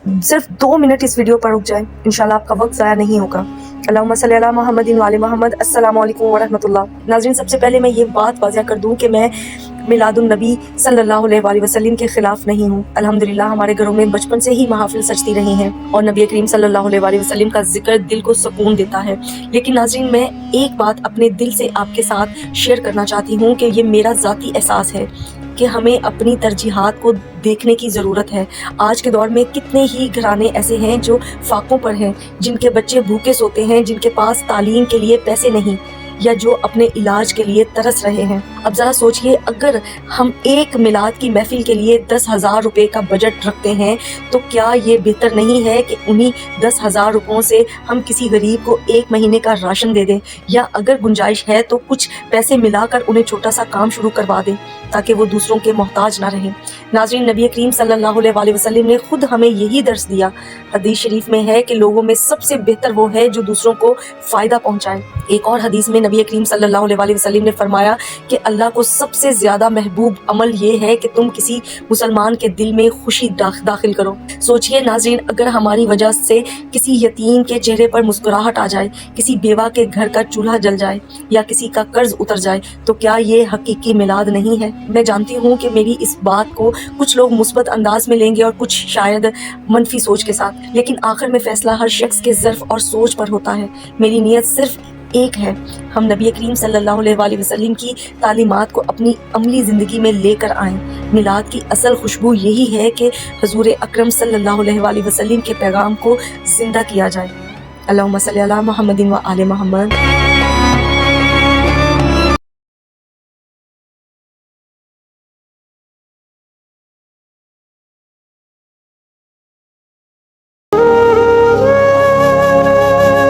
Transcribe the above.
सिर्फ 2 मिनट इस वीडियो पर रुक जाएं, इंशाल्लाह आपका वक्त ज़ाया नहीं होगा। अल्लाहुम्मा सल्ली अला मुहम्मदिन व आले मोहम्मद। अस्सलामु अलैकुम व रहमतुल्लाह। नाज़रीन, सबसे पहले मैं ये बात वाज़ह कर दूं कि मैं मिलादुन नबी सल्लल्लाहु अलैहि वसल्लम के खिलाफ नहीं हूँ। अल्हम्दुलिल्लाह हमारे घरों में बचपन से ही महफिल सजती रही हैं और नबी करीम सल्लल्लाहु अलैहि वसल्लम का जिक्र दिल को सुकून देता है। लेकिन नाज़रीन, मैं एक बात अपने दिल से आपके साथ शेयर करना चाहती हूँ कि ये मेरा ज़ाती एहसास है कि हमें अपनी तरजीहात को देखने की ज़रूरत है। आज के दौर में कितने ही घराने ऐसे हैं जो फाकों पर हैं, जिनके बच्चे भूखे सोते हैं, जिनके पास तालीम के लिए पैसे नहीं, या जो अपने इलाज के लिए तरस रहे हैं। अब ज़रा सोचिए, अगर हम एक मिलाद की महफिल के लिए 10,000 रुपये का बजट रखते हैं तो क्या ये बेहतर नहीं है कि उन्हीं 10,000 रुपयों से हम किसी गरीब को 1 महीने का राशन दे दें, या अगर गुंजाइश है तो कुछ पैसे मिलाकर उन्हें छोटा सा काम शुरू करवा दें ताकि वो दूसरों के मोहताज ना रहें। नाज़रीन, नबी करीम सल्लल्लाहु अलैहि वसल्लम ने खुद हमें यही दर्स दिया। हदीस शरीफ में है कि लोगों में सबसे बेहतर वो है जो दूसरों को फ़ायदा पहुँचाए। एक और हदीस में नबी करीम सल्लल्लाहु अलैहि वसल्लम ने फरमाया कि अल्लाह को सबसे ज़्यादा महबूब अमल ये है कि तुम किसी मुसलमान के दिल में खुशी दाखिल करो। सोचिए नाज़रीन, अगर हमारी वजह से किसी यतीम के चेहरे पर मुस्कुराहट आ जाए, किसी बेवा के घर का चूल्हा जल जाए, या किसी का कर्ज उतर जाए, तो क्या ये हकीकी मिलाद नहीं है? मैं जानती हूँ कि मेरी इस बात को कुछ लोग मुस्बत अंदाज में लेंगे और कुछ शायद मनफी सोच के साथ, लेकिन आखिर में फैसला हर शख्स के ज़र्फ़ और सोच पर होता है। मेरी नीयत सिर्फ एक है, हम नबी करीम सल्लल्लाहु अलैहि वसल्लम की तालीमात को अपनी अमली ज़िंदगी में लेकर आएँ। मिलाद की असल खुशबू यही है कि हुज़ूर अकरम सल्लल्लाहु अलैहि वसल्लम के पैगाम को ज़िंदा किया जाए। अल्लाहुम्मा सल्ली अला मुहम्मदिन व आले मोहम्मद।